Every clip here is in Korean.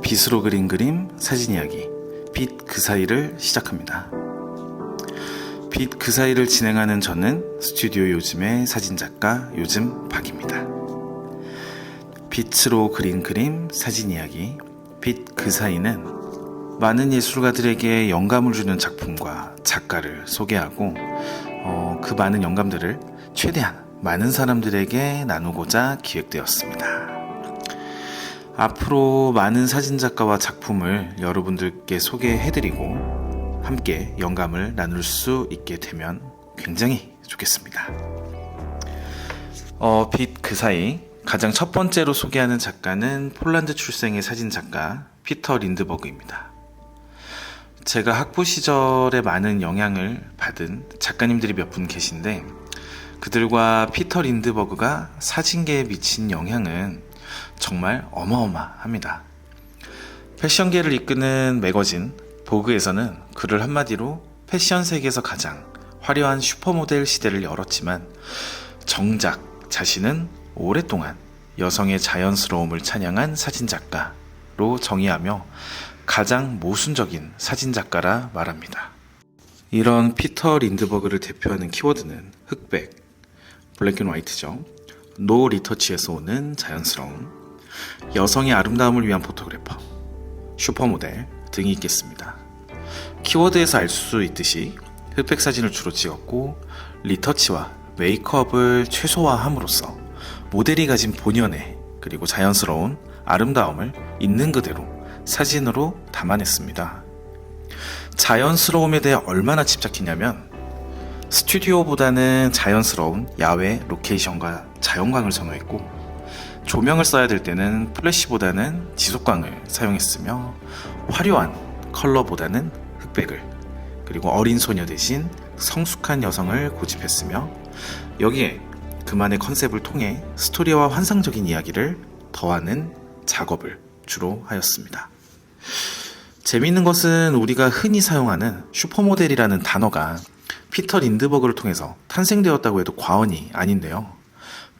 빛으로 그린 그림 사진 이야기 빛 그 사이를 시작합니다. 빛 그 사이를 진행하는 저는 스튜디오 요즘의 사진작가 요즘 박입니다. 빛으로 그린 그림 사진 이야기 빛 그 사이는 많은 예술가들에게 영감을 주는 작품과 작가를 소개하고 그 많은 영감들을 최대한 많은 사람들에게 나누고자 기획되었습니다. 앞으로 많은 사진작가와 작품을 여러분들께 소개해드리고 함께 영감을 나눌 수 있게 되면 굉장히 좋겠습니다. 빛 그 사이 가장 첫 번째로 소개하는 작가는 폴란드 출생의 사진작가 피터 린드버그입니다. 제가 학부 시절에 많은 영향을 받은 작가님들이 몇 분 계신데 그들과 피터 린드버그가 사진계에 미친 영향은 정말 어마어마합니다. 패션계를 이끄는 매거진 보그에서는 그를 한마디로 패션 세계에서 가장 화려한 슈퍼모델 시대를 열었지만 정작 자신은 오랫동안 여성의 자연스러움을 찬양한 사진작가로 정의하며 가장 모순적인 사진작가라 말합니다. 이런 피터 린드버그를 대표하는 키워드는 흑백, 블랙앤화이트죠. 노 리터치에서 오는 자연스러움, 여성의 아름다움을 위한 포토그래퍼, 슈퍼모델 등이 있겠습니다. 키워드에서 알 수 있듯이 흑백 사진을 주로 찍었고 리터치와 메이크업을 최소화함으로써 모델이 가진 본연의 그리고 자연스러운 아름다움을 있는 그대로 사진으로 담아냈습니다. 자연스러움에 대해 얼마나 집착했냐면 스튜디오보다는 자연스러운 야외 로케이션과 자연광을 선호했고 조명을 써야 될 때는 플래시보다는 지속광을 사용했으며 화려한 컬러보다는 흑백을 그리고 어린 소녀 대신 성숙한 여성을 고집했으며 여기에 그만의 컨셉을 통해 스토리와 환상적인 이야기를 더하는 작업을 주로 하였습니다. 재미있는 것은 우리가 흔히 사용하는 슈퍼모델이라는 단어가 피터 린드버그를 통해서 탄생되었다고 해도 과언이 아닌데요.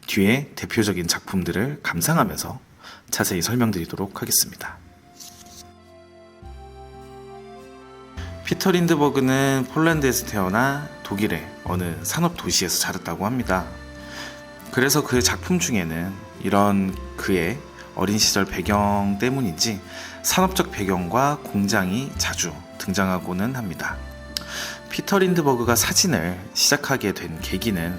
뒤에 대표적인 작품들을 감상하면서 자세히 설명드리도록 하겠습니다. 피터 린드버그는 폴란드에서 태어나 독일의 어느 산업 도시에서 자랐다고 합니다. 그래서 그의 작품 중에는 이런 그의 어린 시절 배경 때문인지 산업적 배경과 공장이 자주 등장하고는 합니다. 피터 린드버그가 사진을 시작하게 된 계기는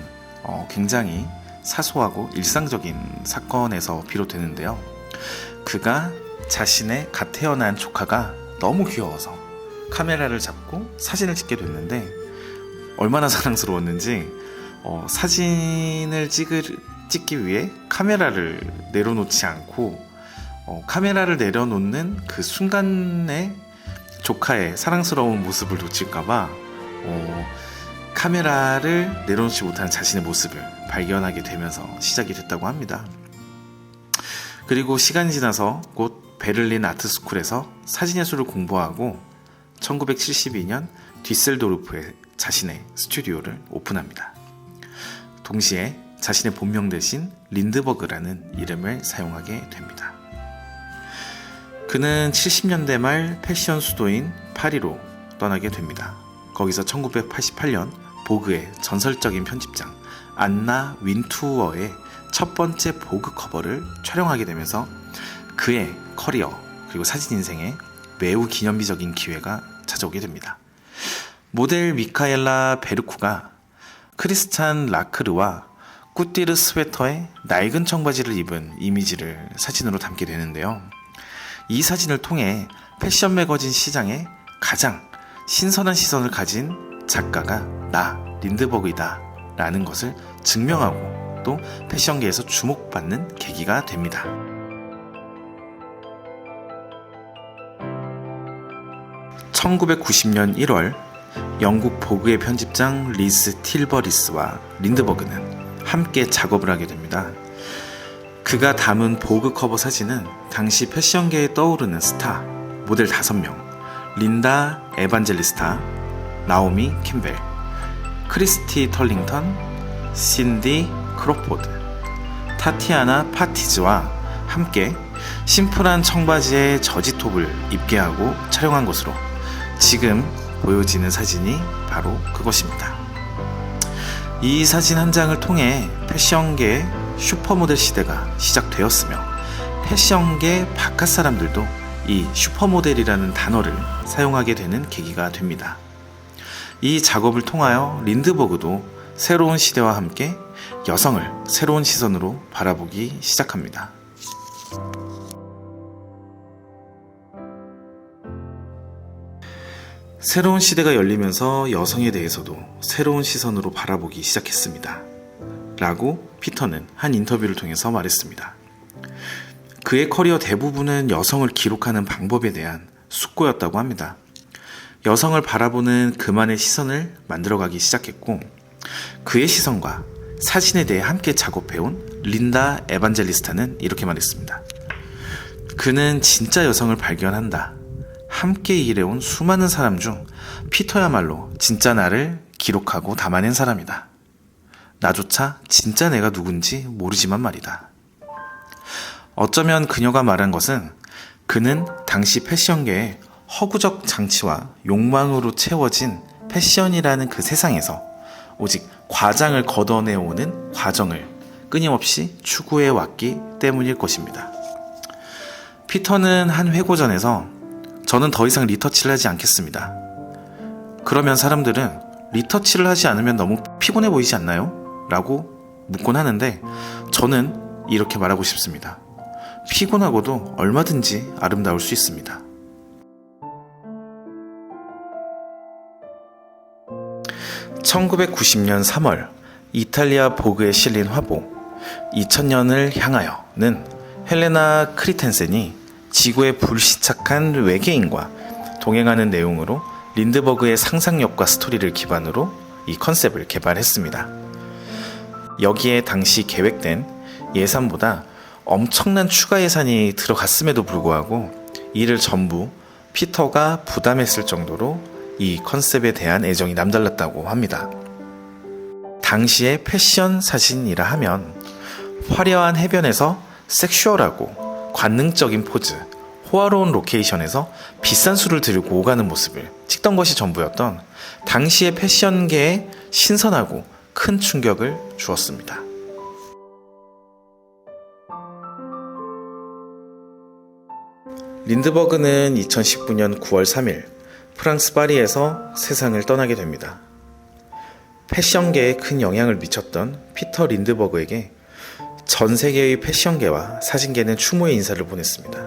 굉장히 사소하고 일상적인 사건에서 비롯되는데요. 그가 자신의 갓 태어난 조카가 너무 귀여워서 카메라를 잡고 사진을 찍게 됐는데 얼마나 사랑스러웠는지 사진을 찍기 위해 카메라를 내려놓지 않고 카메라를 내려놓는 그 순간에 조카의 사랑스러운 모습을 놓칠까봐 카메라를 내려놓지 못하는 자신의 모습을 발견하게 되면서 시작이 됐다고 합니다. 그리고 시간이 지나서 곧 베를린 아트스쿨에서 사진예술을 공부하고 1972년 뒤셀도르프에 자신의 스튜디오를 오픈합니다. 동시에 자신의 본명 대신 린드버그라는 이름을 사용하게 됩니다. 그는 70년대 말 패션 수도인 파리로 떠나게 됩니다. 거기서 1988년 보그의 전설적인 편집장 안나 윈투어의 첫 번째 보그 커버를 촬영하게 되면서 그의 커리어 그리고 사진 인생에 매우 기념비적인 기회가 찾아오게 됩니다. 모델 미카엘라 베르쿠가 크리스찬 라크르와 꾸띠르 스웨터에 낡은 청바지를 입은 이미지를 사진으로 담게 되는데요. 이 사진을 통해 패션 매거진 시장에 가장 신선한 시선을 가진 작가가 나 린드버그이다 라는 것을 증명하고 또 패션계에서 주목받는 계기가 됩니다. (1990년 1월) 영국 보그의 편집장 리스 틸버리스와 린드버그는 함께 작업을 하게 됩니다. 그가 담은 보그 커버 사진은 당시 패션계에 떠오르는 스타 모델 5명 린다 에반젤리스타, 나오미 캠벨, 크리스티 털링턴, 신디 크로포드, 타티아나 파티즈와 함께 심플한 청바지에 저지톱을 입게 하고 촬영한 것으로 지금 보여지는 사진이 바로 그것입니다. 이 사진 한 장을 통해 패션계의 슈퍼모델 시대가 시작되었으며 패션계 바깥 사람들도 이 슈퍼모델이라는 단어를 사용하게 되는 계기가 됩니다. 이 작업을 통하여 린드버그도 새로운 시대와 함께 여성을 새로운 시선으로 바라보기 시작합니다. 새로운 시대가 열리면서 여성에 대해서도 새로운 시선으로 바라보기 시작했습니다. 라고 피터는 한 인터뷰를 통해서 말했습니다. 그의 커리어 대부분은 여성을 기록하는 방법에 대한 숙고였다고 합니다. 여성을 바라보는 그만의 시선을 만들어가기 시작했고 그의 시선과 사진에 대해 함께 작업해온 린다 에반젤리스타는 이렇게 말했습니다. 그는 진짜 여성을 발견한다. 함께 일해온 수많은 사람 중 피터야말로 진짜 나를 기록하고 담아낸 사람이다. 나조차 진짜 내가 누군지 모르지만 말이다. 어쩌면 그녀가 말한 것은 그는 당시 패션계의 허구적 장치와 욕망으로 채워진 패션이라는 그 세상에서 오직 과장을 걷어내오는 과정을 끊임없이 추구해 왔기 때문일 것입니다. 피터는 한 회고전에서 저는 더 이상 리터치를 하지 않겠습니다. 그러면 사람들은 리터치를 하지 않으면 너무 피곤해 보이지 않나요? 라고 묻곤 하는데 저는 이렇게 말하고 싶습니다. 피곤하고도 얼마든지 아름다울 수 있습니다. (1990년 3월) 이탈리아 보그에 실린 화보 2000년을 향하여는 헬레나 크리텐센이 지구의 불시착한 외계인과 동행하는 내용으로 린드버그의 상상력과 스토리를 기반으로 이 컨셉을 개발했습니다. 여기에 당시 계획된 예산보다 엄청난 추가 예산이 들어갔음에도 불구하고 이를 전부 피터가 부담했을 정도로 이 컨셉에 대한 애정이 남달랐다고 합니다. 당시의 패션 사진이라 하면 화려한 해변에서 섹슈얼하고 관능적인 포즈, 호화로운 로케이션에서 비싼 술을 들고 오가는 모습을 찍던 것이 전부였던 당시의 패션계에 신선하고 큰 충격을 주었습니다. 린드버그는 2019년 9월 3일 프랑스 파리에서 세상을 떠나게 됩니다. 패션계에 큰 영향을 미쳤던 피터 린드버그에게 전 세계의 패션계와 사진계는 추모의 인사를 보냈습니다.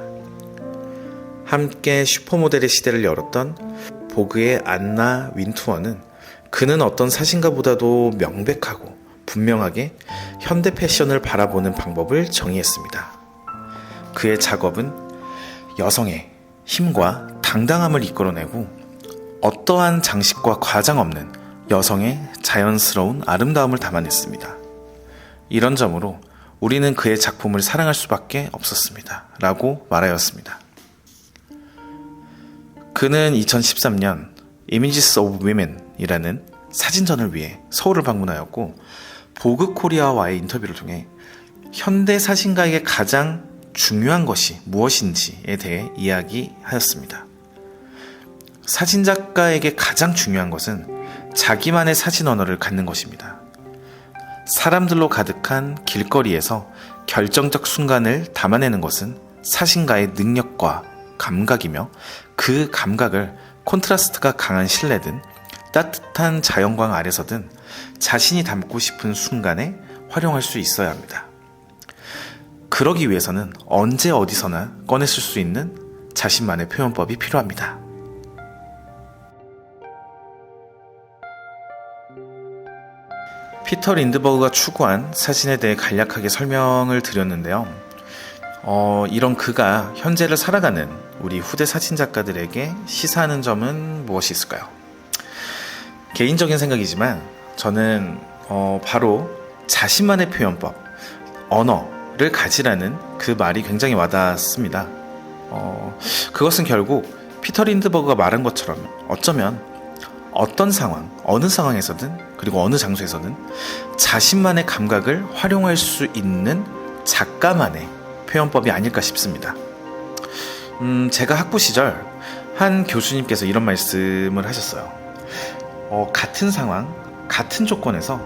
함께 슈퍼모델의 시대를 열었던 보그의 안나 윈투어는 그는 어떤 사진가보다도 명백하고 분명하게 현대 패션을 바라보는 방법을 정의했습니다. 그의 작업은 여성의 힘과 당당함을 이끌어내고 어떠한 장식과 과장 없는 여성의 자연스러운 아름다움을 담아냈습니다. 이런 점으로 우리는 그의 작품을 사랑할 수밖에 없었습니다. 라고 말하였습니다. 그는 2013년 Images of Women이라는 사진전을 위해 서울을 방문하였고 보그 코리아와의 인터뷰를 통해 현대 사진가에게 가장 중요한 것이 무엇인지에 대해 이야기하였습니다. 사진작가에게 가장 중요한 것은 자기만의 사진 언어를 갖는 것입니다. 사람들로 가득한 길거리에서 결정적 순간을 담아내는 것은 사진가의 능력과 감각이며 그 감각을 콘트라스트가 강한 실내든 따뜻한 자연광 아래서든 자신이 담고 싶은 순간에 활용할 수 있어야 합니다. 그러기 위해서는 언제 어디서나 꺼내쓸 수 있는 자신만의 표현법이 필요합니다. 피터 린드버그가 추구한 사진에 대해 간략하게 설명을 드렸는데요. 이런 그가 현재를 살아가는 우리 후대 사진작가들에게 시사하는 점은 무엇이 있을까요? 개인적인 생각이지만 저는 바로 자신만의 표현법, 언어를 가지라는 그 말이 굉장히 와닿습니다. 그것은 결국 피터 린드버그가 말한 것처럼 어쩌면 어떤 상황, 어느 상황에서든 그리고 어느 장소에서든 자신만의 감각을 활용할 수 있는 작가만의 표현법이 아닐까 싶습니다. 제가 학부 시절 한 교수님께서 이런 말씀을 하셨어요. 같은 상황, 같은 조건에서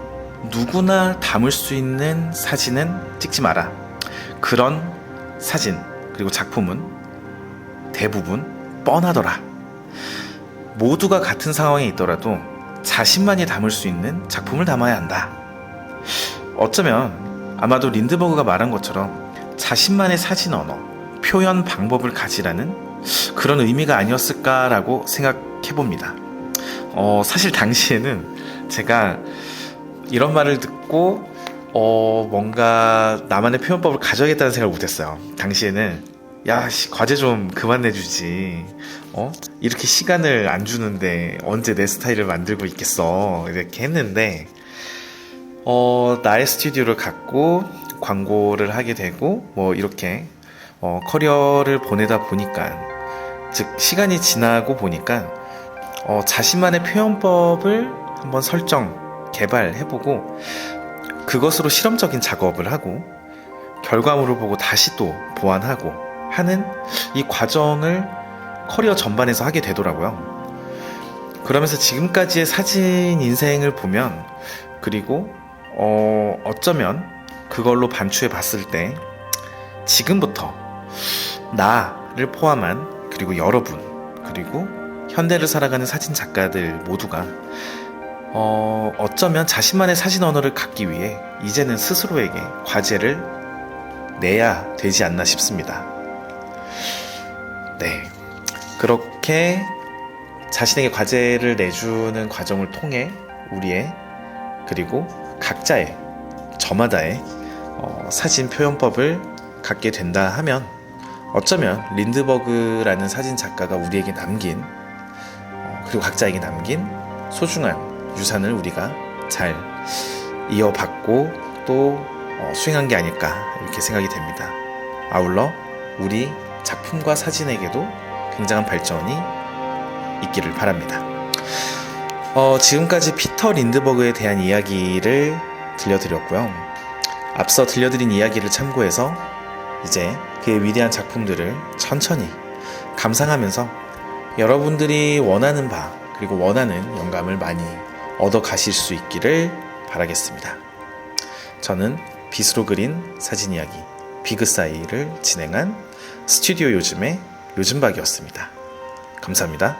누구나 담을 수 있는 사진은 찍지 마라. 그런 사진 그리고 작품은 대부분 뻔하더라. 모두가 같은 상황에 있더라도 자신만이 담을 수 있는 작품을 담아야 한다. 어쩌면 아마도 린드버그가 말한 것처럼 자신만의 사진 언어, 표현 방법을 가지라는 그런 의미가 아니었을까라고 생각해봅니다. 사실 당시에는 제가 이런 말을 듣고 뭔가 나만의 표현법을 가져야겠다는 생각을 못했어요. 당시에는 야, 과제 좀 그만 내주지. 이렇게 시간을 안 주는데 언제 내 스타일을 만들고 있겠어. 이렇게 했는데 나의 스튜디오를 갖고 광고를 하게 되고 뭐 이렇게 커리어를 보내다 보니까, 즉 시간이 지나고 보니까 자신만의 표현법을 한번 설정, 개발해보고 그것으로 실험적인 작업을 하고 결과물을 보고 다시 또 보완하고 하는 이 과정을 커리어 전반에서 하게 되더라고요. 그러면서 지금까지의 사진 인생을 보면, 그리고 어쩌면 그걸로 반추해 봤을 때 지금부터 나를 포함한, 그리고 여러분, 그리고 현대를 살아가는 사진 작가들 모두가 어쩌면 자신만의 사진 언어를 갖기 위해 이제는 스스로에게 과제를 내야 되지 않나 싶습니다. 네, 그렇게 자신에게 과제를 내주는 과정을 통해 우리의, 그리고 각자의, 저마다의 사진 표현법을 갖게 된다 하면, 어쩌면 린드버그라는 사진 작가가 우리에게 남긴, 그리고 각자에게 남긴 소중한 유산을 우리가 잘 이어받고 또 수행한 게 아닐까, 이렇게 생각이 됩니다. 아울러 우리 작품과 사진에게도 굉장한 발전이 있기를 바랍니다. 지금까지 피터 린드버그에 대한 이야기를 들려드렸고요. 앞서 들려드린 이야기를 참고해서 이제 그의 위대한 작품들을 천천히 감상하면서 여러분들이 원하는 바, 그리고 원하는 영감을 많이 얻어 가실 수 있기를 바라겠습니다. 저는 빗으로 그린 사진 이야기 비그사이를 진행한 스튜디오 요즘의 요즘박이었습니다. 감사합니다.